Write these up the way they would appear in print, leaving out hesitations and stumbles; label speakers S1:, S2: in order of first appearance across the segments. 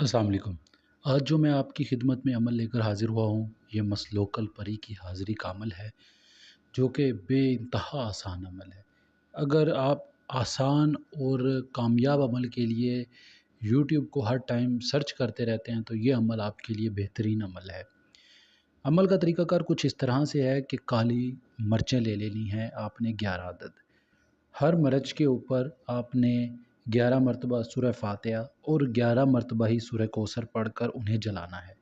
S1: السلام علیکم۔ آج جو میں آپ کی خدمت میں عمل لے کر حاضر ہوا ہوں، یہ مسلوق الپری کی حاضری کا عمل ہے، جو کہ بے انتہا آسان عمل ہے۔ اگر آپ آسان اور کامیاب عمل کے لیے یوٹیوب کو ہر ٹائم سرچ کرتے رہتے ہیں تو یہ عمل آپ کے لیے بہترین عمل ہے۔ عمل کا طریقہ کار کچھ اس طرح سے ہے کہ کالی مرچیں لے لینی ہیں آپ نے 11 عدد۔ ہر مرچ کے اوپر آپ نے 11 مرتبہ سورہ فاتحہ اور 11 مرتبہ ہی سورہ کوثر پڑھ کر انہیں جلانا ہے۔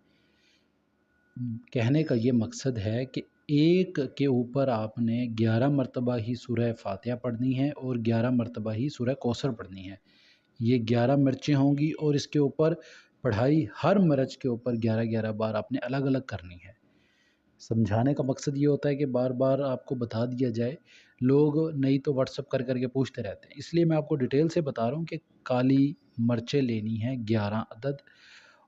S1: کہنے کا یہ مقصد ہے کہ ایک کے اوپر آپ نے 11 مرتبہ ہی سورہ فاتحہ پڑھنی ہے اور 11 مرتبہ ہی سورہ کوثر پڑھنی ہے۔ یہ 11 مرچیں ہوں گی اور اس کے اوپر پڑھائی ہر مرچ کے اوپر 11 بار آپ نے الگ الگ کرنی ہے۔ سمجھانے کا مقصد یہ ہوتا ہے کہ بار بار آپ کو بتا دیا جائے، لوگ نہیں تو واٹس اپ کر کے پوچھتے رہتے ہیں، اس لیے میں آپ کو ڈیٹیل سے بتا رہا ہوں کہ کالی مرچیں لینی ہیں 11 عدد،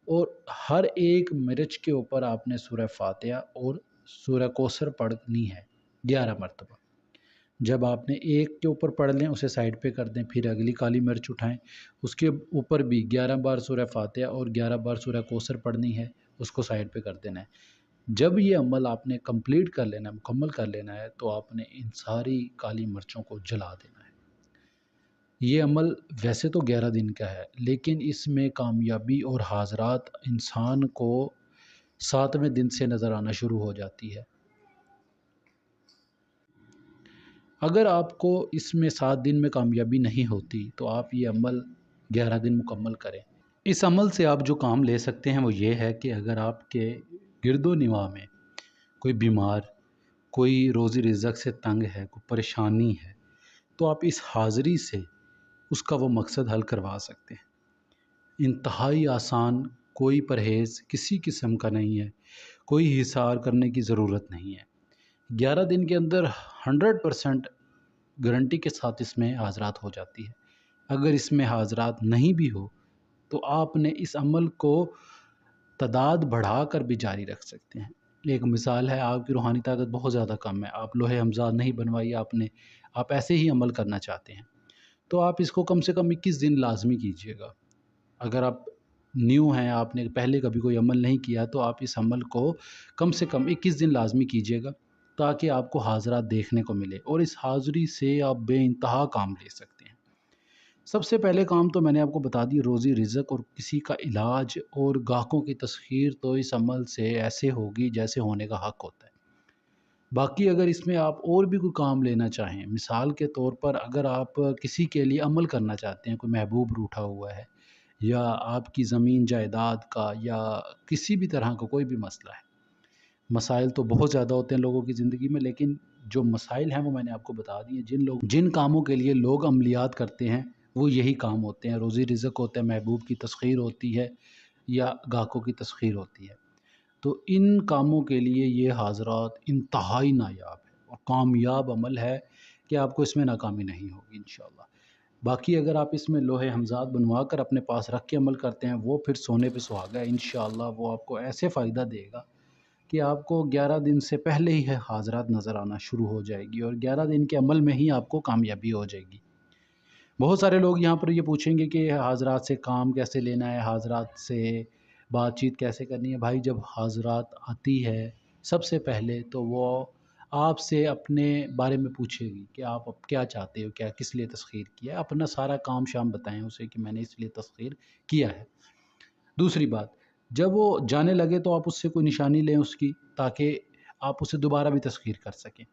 S1: اور ہر ایک مرچ کے اوپر آپ نے سورہ فاتحہ اور سورہ کوثر پڑھنی ہے 11 مرتبہ۔ جب آپ نے ایک کے اوپر پڑھ لیں اسے سائڈ پہ کر دیں، پھر اگلی کالی مرچ اٹھائیں، اس کے اوپر بھی 11 بار سورہ فاتحہ اور 11 بار سورہ کوثر پڑھنی ہے، اس کو سائڈ پہ کر دینا ہے۔ جب یہ عمل آپ نے کمپلیٹ کر لینا ہے، مکمل کر لینا ہے، تو آپ نے ان ساری کالی مرچوں کو جلا دینا ہے۔ یہ عمل ویسے تو 11 دن کا ہے، لیکن اس میں کامیابی اور حاضرات انسان کو 7ویں دن سے نظر آنا شروع ہو جاتی ہے۔ اگر آپ کو اس میں 7 دن میں کامیابی نہیں ہوتی تو آپ یہ عمل 11 دن مکمل کریں۔ اس عمل سے آپ جو کام لے سکتے ہیں وہ یہ ہے کہ اگر آپ کے گرد و نواح میں کوئی بیمار، کوئی روزی رزق سے تنگ ہے، کوئی پریشانی ہے، تو آپ اس حاضری سے اس کا وہ مقصد حل کروا سکتے ہیں۔ انتہائی آسان، کوئی پرہیز کسی قسم کا نہیں ہے، کوئی حصار کرنے کی ضرورت نہیں ہے۔ 11 دن کے اندر 100% گارنٹی کے ساتھ اس میں حاضرات ہو جاتی ہے۔ اگر اس میں حاضرات نہیں بھی ہو تو آپ نے اس عمل کو تعداد بڑھا کر بھی جاری رکھ سکتے ہیں۔ ایک مثال ہے، آپ کی روحانی طاقت بہت زیادہ کم ہے، آپ لوح ہمزاد نہیں بنوائی آپ ایسے ہی عمل کرنا چاہتے ہیں، تو آپ اس کو کم سے کم 21 دن لازمی کیجئے گا۔ اگر آپ نیو ہیں، آپ نے پہلے کبھی کوئی عمل نہیں کیا، تو آپ اس عمل کو کم سے کم 21 دن لازمی کیجئے گا، تاکہ آپ کو حاضرات دیکھنے کو ملے، اور اس حاضری سے آپ بے انتہا کام لے سکتے ہیں۔ سب سے پہلے کام تو میں نے آپ کو بتا دی، روزی رزق اور کسی کا علاج اور گاہکوں کی تسخیر تو اس عمل سے ایسے ہوگی جیسے ہونے کا حق ہوتا ہے۔ باقی اگر اس میں آپ اور بھی کوئی کام لینا چاہیں، مثال کے طور پر اگر آپ کسی کے لیے عمل کرنا چاہتے ہیں، کوئی محبوب روٹھا ہوا ہے، یا آپ کی زمین جائیداد کا، یا کسی بھی طرح کا کوئی بھی مسئلہ ہے۔ مسائل تو بہت زیادہ ہوتے ہیں لوگوں کی زندگی میں، لیکن جو مسائل ہیں وہ میں نے آپ کو بتا دیے۔ جن کاموں کے لیے لوگ عملیات کرتے ہیں وہ یہی کام ہوتے ہیں، روزی رزق ہوتا ہے، محبوب کی تسخیر ہوتی ہے، یا گاہکوں کی تسخیر ہوتی ہے۔ تو ان کاموں کے لیے یہ حاضرات انتہائی نایاب ہے اور کامیاب عمل ہے کہ آپ کو اس میں ناکامی نہیں ہوگی انشاءاللہ۔ باقی اگر آپ اس میں لوح ہمزاد بنوا کر اپنے پاس رکھ کے عمل کرتے ہیں، وہ پھر سونے پہ سہاگا ہے انشاءاللہ، وہ آپ کو ایسے فائدہ دے گا کہ آپ کو 11 دن سے پہلے ہی حاضرات نظر آنا شروع ہو جائے گی، اور 11 دن کے عمل میں ہی آپ کو کامیابی ہو جائے گی۔ بہت سارے لوگ یہاں پر یہ پوچھیں گے کہ حاضرات سے کام کیسے لینا ہے، حاضرات سے بات چیت کیسے کرنی ہے۔ بھائی، جب حاضرات آتی ہے سب سے پہلے تو وہ آپ سے اپنے بارے میں پوچھے گی کہ آپ اب کیا چاہتے ہو، کیا کس لیے تسخیر کیا ہے، اپنا سارا کام شام بتائیں اسے کہ میں نے اس لیے تسخیر کیا ہے۔ دوسری بات، جب وہ جانے لگے تو آپ اس سے کوئی نشانی لیں اس کی، تاکہ آپ اسے دوبارہ بھی تسخیر کر سکیں۔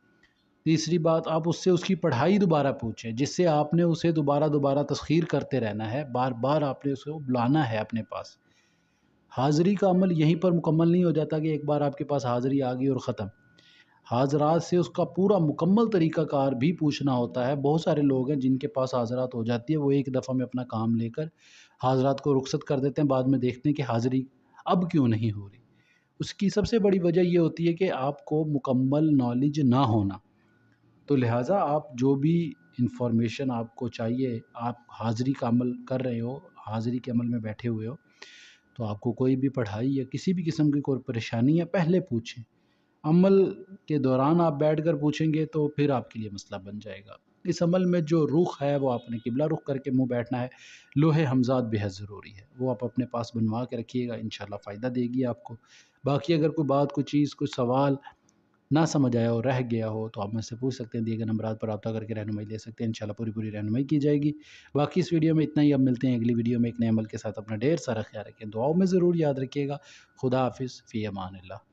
S1: تیسری بات، آپ اس سے اس کی پڑھائی دوبارہ پوچھیں، جس سے آپ نے اسے دوبارہ تسخیر کرتے رہنا ہے، بار بار آپ نے اسے بلانا ہے اپنے پاس۔ حاضری کا عمل یہیں پر مکمل نہیں ہو جاتا کہ ایک بار آپ کے پاس حاضری آ گئی اور ختم۔ حاضرات سے اس کا پورا مکمل طریقہ کار بھی پوچھنا ہوتا ہے۔ بہت سارے لوگ ہیں جن کے پاس حاضرات ہو جاتی ہے، وہ ایک دفعہ میں اپنا کام لے کر حاضرات کو رخصت کر دیتے ہیں، بعد میں دیکھتے ہیں کہ حاضری اب کیوں نہیں ہو رہی۔ اس کی سب سے بڑی وجہ یہ ہوتی ہے کہ آپ کو مکمل نالج نہ ہونا۔ تو لہٰذا آپ جو بھی انفارمیشن آپ کو چاہیے، آپ حاضری کا عمل کر رہے ہو، حاضری کے عمل میں بیٹھے ہوئے ہو، تو آپ کو کوئی بھی پڑھائی یا کسی بھی قسم کی کوئی پریشانی ہے پہلے پوچھیں۔ عمل کے دوران آپ بیٹھ کر پوچھیں گے تو پھر آپ کے لیے مسئلہ بن جائے گا۔ اس عمل میں جو رخ ہے وہ آپ نے قبلہ رخ کر کے منہ بیٹھنا ہے۔ لوح ہمزاد بےحد ضروری ہے، وہ آپ اپنے پاس بنوا کے رکھیے گا، انشاءاللہ فائدہ دے گی آپ کو۔ باقی اگر کوئی بات، کوئی چیز، کوئی سوال نہ سمجھ آیا ہو، رہ گیا ہو، تو آپ مجھ سے پوچھ سکتے ہیں، دیے گئے نمبرات پر رابطہ کر کے رہنمائی لے سکتے ہیں، انشاءاللہ پوری رہنمائی کی جائے گی۔ باقی اس ویڈیو میں اتنا ہی، اب ملتے ہیں اگلی ویڈیو میں ایک نئے عمل کے ساتھ۔ اپنا ڈھیر سارا خیال رکھیں، دعاؤں میں ضرور یاد رکھیے گا۔ خدا حافظ، فی امان اللہ۔